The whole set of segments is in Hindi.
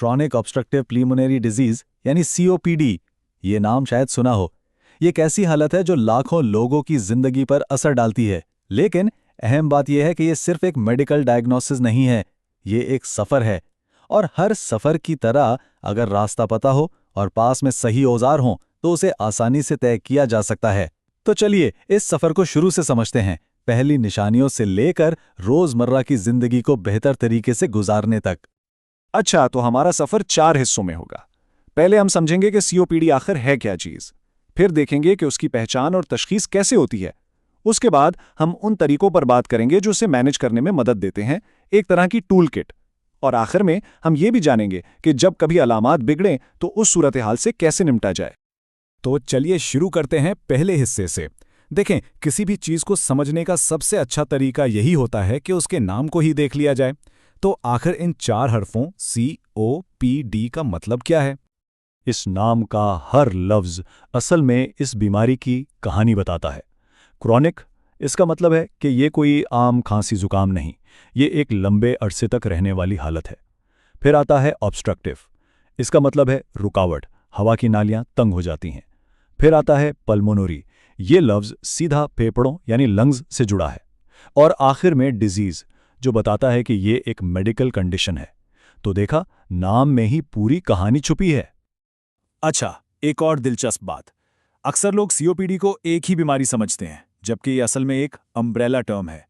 क्रॉनिक ऑब्स्ट्रक्टिव प्लीमोनरी डिजीज यानी सीओपीडी। ये नाम शायद सुना हो। ये एक ऐसी हालत है जो लाखों लोगों की जिंदगी पर असर डालती है। लेकिन अहम बात यह है कि ये सिर्फ एक मेडिकल डायग्नोसिस नहीं है, ये एक सफ़र है। और हर सफ़र की तरह अगर रास्ता पता हो और पास में सही औजार हों तो उसे आसानी से तय किया जा सकता है। तो चलिए इस सफ़र को शुरू से समझते हैं, पहली निशानियों से लेकर रोज़मर्रा की जिंदगी को बेहतर तरीके से गुजारने तक। अच्छा, तो हमारा सफ़र 4 हिस्सों में होगा। पहले हम समझेंगे कि सीओपीडी आखिर है क्या चीज़। फिर देखेंगे कि उसकी पहचान और तशखीस कैसे होती है। उसके बाद हम उन तरीकों पर बात करेंगे जो उसे मैनेज करने में मदद देते हैं, एक तरह की टूल किट। और आखिर में हम ये भी जानेंगे कि जब कभी अलामात बिगड़ें तो उस सूरत हाल से कैसे निपटा जाए। तो चलिए शुरू करते हैं पहले हिस्से से। देखें, किसी भी चीज़ को समझने का सबसे अच्छा तरीका यही होता है कि उसके नाम को ही देख लिया जाए। तो आखिर इन 4 हरफों COPD का मतलब क्या है? इस नाम का हर लफ्ज़ असल में इस बीमारी की कहानी बताता है। क्रॉनिक, इसका मतलब है कि ये कोई आम खांसी जुकाम नहीं, ये एक लंबे अरसे तक रहने वाली हालत है। फिर आता है ऑब्स्ट्रक्टिव, इसका मतलब है रुकावट, हवा की नालियां तंग हो जाती हैं। फिर आता है पल्मोनरी, ये लफ्ज़ सीधा फेफड़ों यानी लंग्स से जुड़ा है। और आखिर में डिजीज़, जो बताता है कि ये एक मेडिकल कंडीशन है। तो देखा, नाम में ही पूरी कहानी छुपी है। अच्छा, एक और दिलचस्प बात। अक्सर लोग सीओपीडी को एक ही बीमारी समझते हैं, जबकि ये असल में एक अम्ब्रेला टर्म है।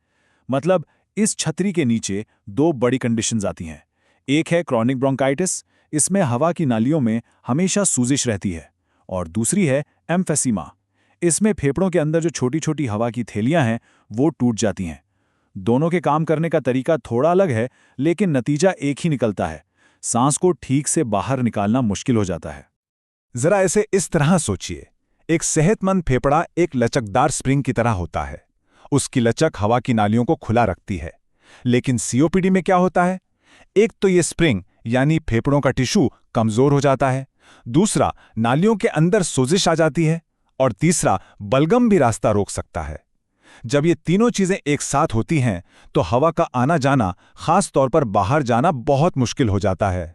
मतलब इस छतरी के नीचे 2 बड़ी कंडीशंस आती हैं। एक है क्रॉनिक ब्रोंकाइटिस, इसमें हवा की नालियों में हमेशा सूजिश रहती है। और दूसरी है एम्फेसीमा, इसमें फेफड़ों के अंदर जो छोटी छोटी हवा की थैलियां हैं वो टूट जाती हैं। दोनों के काम करने का तरीका थोड़ा अलग है, लेकिन नतीजा एक ही निकलता है। सांस को ठीक से बाहर निकालना मुश्किल हो जाता है। जरा इसे इस तरह सोचिए, एक सेहतमंद फेफड़ा एक लचकदार स्प्रिंग की तरह होता है। उसकी लचक हवा की नालियों को खुला रखती है। लेकिन सीओपीडी में क्या होता है? एक तो ये स्प्रिंग यानी फेफड़ों का टिश्यू कमजोर हो जाता है, दूसरा नालियों के अंदर सोजिश आ जाती है, और तीसरा बलगम भी रास्ता रोक सकता है। जब ये तीनों चीजें एक साथ होती हैं तो हवा का आना जाना, खास तौर पर बाहर जाना, बहुत मुश्किल हो जाता है।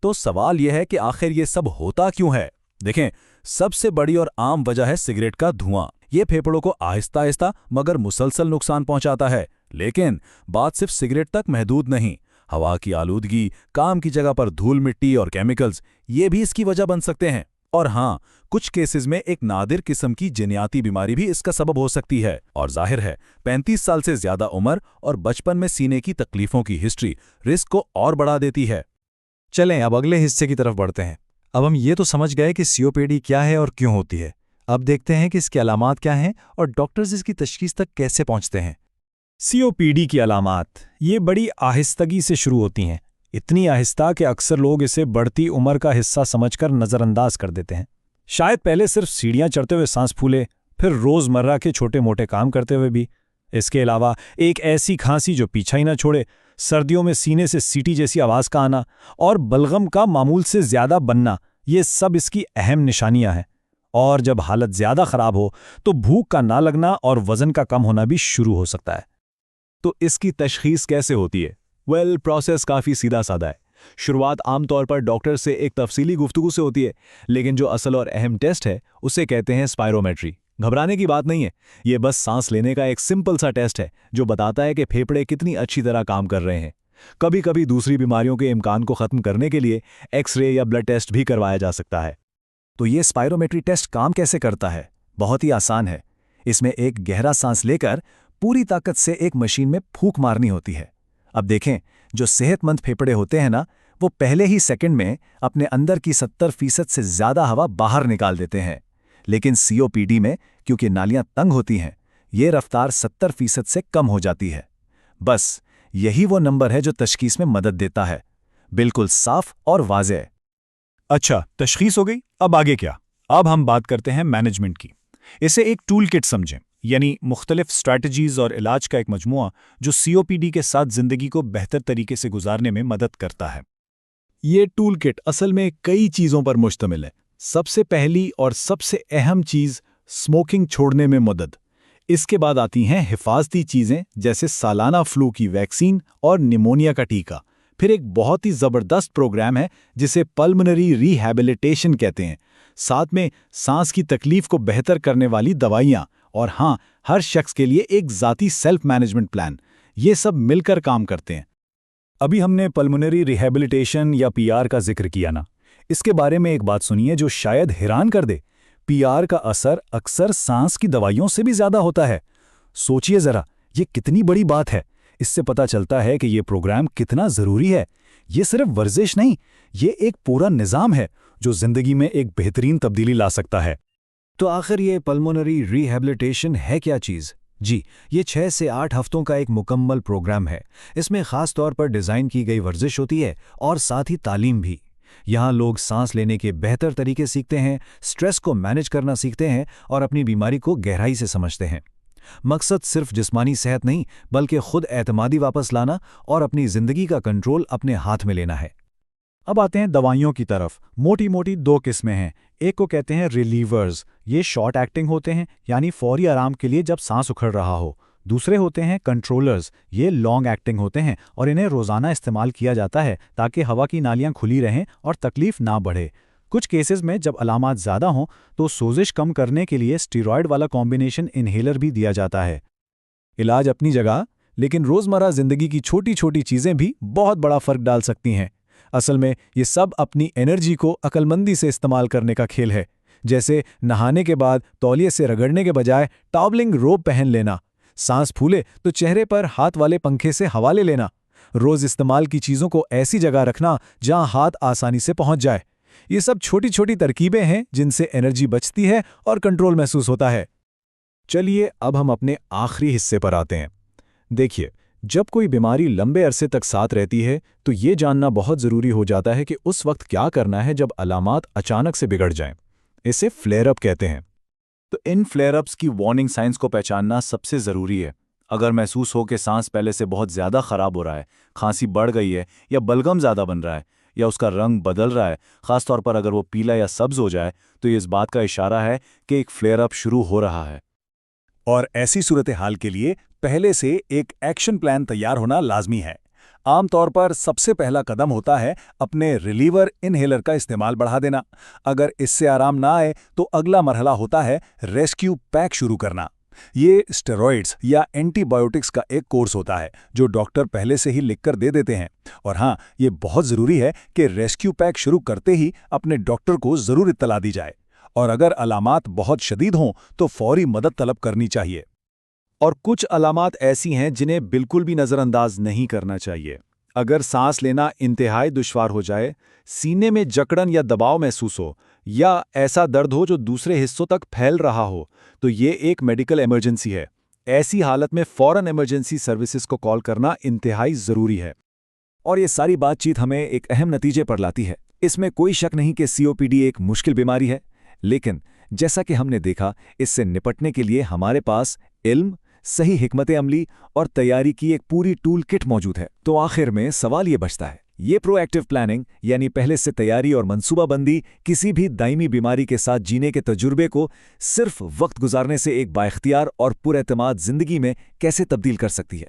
तो सवाल यह है कि आखिर ये सब होता क्यों है? देखें, सबसे बड़ी और आम वजह है सिगरेट का धुआं। ये फेफड़ों को आहिस्ता आहिस्ता मगर मुसलसल नुकसान पहुंचाता है। लेकिन बात सिर्फ सिगरेट तक महदूद नहीं। हवा की आलूदगी, काम की जगह पर धूल मिट्टी और केमिकल्स, ये भी इसकी वजह बन सकते हैं। और हाँ, कुछ केसेस में एक नादिर किस्म की जिन्याती बीमारी भी इसका सबब हो सकती है। और जाहिर है, 35 साल से ज्यादा उम्र और बचपन में सीने की तकलीफों की हिस्ट्री रिस्क को और बढ़ा देती है। चलें अब अगले हिस्से की तरफ बढ़ते हैं। अब हम ये तो समझ गए कि सीओपीडी क्या है और क्यों होती है। अब देखते हैं कि इसकी अलामात क्या हैं और डॉक्टर्स इसकी तशखीस तक कैसे पहुंचते हैं। सीओपीडी की अलामात ये बड़ी आहिस्तगी से शुरू होती हैं। इतनी आहिस्ता कि अक्सर लोग इसे बढ़ती उम्र का हिस्सा समझकर नज़रअंदाज कर देते हैं। शायद पहले सिर्फ सीढ़ियां चढ़ते हुए सांस फूले, फिर रोज़मर्रा के छोटे मोटे काम करते हुए भी। इसके अलावा एक ऐसी खांसी जो पीछा ही ना छोड़े, सर्दियों में सीने से सीटी जैसी आवाज़ का आना और बलगम का मामूल से ज़्यादा बनना, ये सब इसकी अहम निशानियां हैं। और जब हालत ज़्यादा ख़राब हो तो भूख का ना लगना और वज़न का कम होना भी शुरू हो सकता है। तो इसकी तशखीस कैसे होती है? प्रोसेस काफ़ी सीधा साधा है। शुरुआत आमतौर पर डॉक्टर से एक तफसीली गुफ्तगू से होती है, लेकिन जो असल और अहम टेस्ट है उसे कहते हैं स्पायरोमेट्री। घबराने की बात नहीं है, ये बस सांस लेने का एक सिंपल सा टेस्ट है जो बताता है कि फेफड़े कितनी अच्छी तरह काम कर रहे हैं। कभी कभी दूसरी बीमारियों के इम्कान को ख़त्म करने के लिए एक्सरे या ब्लड टेस्ट भी करवाया जा सकता है। तो ये स्पायरोमेट्री टेस्ट काम कैसे करता है? बहुत ही आसान है। इसमें एक गहरा सांस लेकर पूरी ताकत से एक मशीन में फूंक मारनी होती है। अब देखें, जो सेहतमंद फेफड़े होते हैं ना, वो पहले ही सेकंड में अपने अंदर की 70% से ज़्यादा हवा बाहर निकाल देते हैं। लेकिन सीओपीडी में क्योंकि नालियां तंग होती हैं, ये रफ्तार 70% से कम हो जाती है। बस यही वो नंबर है जो तशखीस में मदद देता है। बिल्कुल साफ और वाज़ेह। अच्छा, तशखीस हो गई, अब आगे क्या? अब हम बात करते हैं मैनेजमेंट की। इसे एक टूल किट समझें, यानी मुख्तलिफ स्ट्रैटेजीज और इलाज का एक मजमुआ जो सीओपीडी के साथ जिंदगी को बेहतर तरीके से गुजारने में मदद करता है। ये टूल किट असल में कई चीज़ों पर मुश्तमिल है। सबसे पहली और सबसे अहम चीज़ स्मोकिंग छोड़ने में मदद। इसके बाद आती हैं हिफाजती चीज़ें जैसे सालाना फ्लू की वैक्सीन और निमोनिया का टीका। फिर एक बहुत ही ज़बरदस्त प्रोग्राम है जिसे पल्मोनरी रिहैबिलिटेशन कहते हैं। साथ में सांस की तकलीफ को बेहतर करने वाली दवाइयाँ और हाँ, हर शख्स के लिए एक ज़ाती सेल्फ मैनेजमेंट प्लान। ये सब मिलकर काम करते हैं। अभी हमने पल्मोनरी रिहैबिलिटेशन या पीआर का जिक्र किया ना, इसके बारे में एक बात सुनिए जो शायद हैरान कर दे। पीआर का असर अक्सर सांस की दवाइयों से भी ज़्यादा होता है। सोचिए ज़रा, ये कितनी बड़ी बात है। इससे पता चलता है कि ये प्रोग्राम कितना ज़रूरी है। ये सिर्फ वर्जिश नहीं, ये एक पूरा निज़ाम है जो ज़िंदगी में एक बेहतरीन तब्दीली ला सकता है। तो आखिर ये पल्मोनरी रिहैबिलिटेशन है क्या चीज़? जी, ये 6 से 8 हफ्तों का एक मुकम्मल प्रोग्राम है। इसमें ख़ास तौर पर डिज़ाइन की गई वर्जिश होती है और साथ ही तालीम भी। यहाँ लोग सांस लेने के बेहतर तरीके सीखते हैं, स्ट्रेस को मैनेज करना सीखते हैं और अपनी बीमारी को गहराई से समझते हैं। मकसद सिर्फ जिस्मानी सेहत नहीं, बल्कि खुद एतमादी वापस लाना और अपनी ज़िंदगी का कंट्रोल अपने हाथ में लेना है। अब आते हैं दवाइयों की तरफ। मोटी मोटी 2 किस्में हैं। एक को कहते हैं रिलीवर्स, ये शॉर्ट एक्टिंग होते हैं, यानी फौरी आराम के लिए जब सांस उखड़ रहा हो। दूसरे होते हैं कंट्रोलर्स, ये लॉन्ग एक्टिंग होते हैं और इन्हें रोज़ाना इस्तेमाल किया जाता है ताकि हवा की नालियाँ खुली रहें और तकलीफ ना बढ़े। कुछ केसेस में जब अलामात ज़्यादा हों तो सोजिश कम करने के लिए स्टीरॉयड वाला कॉम्बिनेशन इन्हेलर भी दिया जाता है। इलाज अपनी जगह, लेकिन रोज़मर्रा ज़िंदगी की छोटी छोटी चीज़ें भी बहुत बड़ा फ़र्क डाल सकती हैं। असल में ये सब अपनी एनर्जी को अक्लमंदी से इस्तेमाल करने का खेल है। जैसे नहाने के बाद तौलिए से रगड़ने के बजाय टॉवलिंग रोब पहन लेना, सांस फूले तो चेहरे पर हाथ वाले पंखे से हवा ले लेना, रोज़ इस्तेमाल की चीज़ों को ऐसी जगह रखना जहां हाथ आसानी से पहुंच जाए। ये सब छोटी छोटी तरकीबें हैं जिनसे एनर्जी बचती है और कंट्रोल महसूस होता है। चलिए अब हम अपने आखिरी हिस्से पर आते हैं। देखिए, जब कोई बीमारी लंबे अरसे तक साथ रहती है तो ये जानना बहुत ज़रूरी हो जाता है कि उस वक्त क्या करना है जब अलामात अचानक से बिगड़ जाएं। इसे फ्लेयर अप कहते हैं। तो इन फ्लेयर अप्स की वार्निंग साइंस को पहचानना सबसे ज़रूरी है। अगर महसूस हो कि सांस पहले से बहुत ज़्यादा ख़राब हो रहा है, खांसी बढ़ गई है या बलगम ज़्यादा बन रहा है या उसका रंग बदल रहा है, ख़ासतौर पर अगर वो पीला या सब्ज हो जाए, तो ये इस बात का इशारा है कि एक फ्लेयर अप शुरू हो रहा है। और ऐसी सूरत हाल के लिए पहले से एक एक्शन प्लान तैयार होना लाजमी है। आमतौर पर सबसे पहला कदम होता है अपने रिलीवर इनहेलर का इस्तेमाल बढ़ा देना। अगर इससे आराम ना आए तो अगला मरहला होता है रेस्क्यू पैक शुरू करना। ये स्टेरॉइड्स या एंटीबायोटिक्स का एक कोर्स होता है जो डॉक्टर पहले से ही लिखकर दे देते हैं। और हाँ, ये बहुत ज़रूरी है कि रेस्क्यू पैक शुरू करते ही अपने डॉक्टर को ज़रूर इत्तला दी जाए। और अगर अलामात बहुत शदीद हों तो फौरी मदद तलब करनी चाहिए। और कुछ अलामात ऐसी हैं जिन्हें बिल्कुल भी नज़रअंदाज नहीं करना चाहिए। अगर सांस लेना इंतहाई दुश्वार हो जाए, सीने में जकड़न या दबाव महसूस हो या ऐसा दर्द हो जो दूसरे हिस्सों तक फैल रहा हो, तो ये एक मेडिकल इमरजेंसी है। ऐसी हालत में फ़ौरन इमरजेंसी सर्विसेज को कॉल करना इंतहाई ज़रूरी है। और ये सारी बातचीत हमें एक अहम नतीजे पर लाती है। इसमें कोई शक नहीं कि सीओपीडी एक मुश्किल बीमारी है, लेकिन जैसा कि हमने देखा, इससे निपटने के लिए हमारे पास इल्म, सही हिकमत अमली और तैयारी की एक पूरी टूल किट मौजूद है। तो आखिर में सवाल ये बचता है, ये प्रोएक्टिव प्लानिंग यानी पहले से तैयारी और मंसूबाबंदी किसी भी दायमी बीमारी के साथ जीने के तजुर्बे को सिर्फ वक्त गुजारने से एक बाइख्तियार और पुरएतमाद जिंदगी में कैसे तब्दील कर सकती है?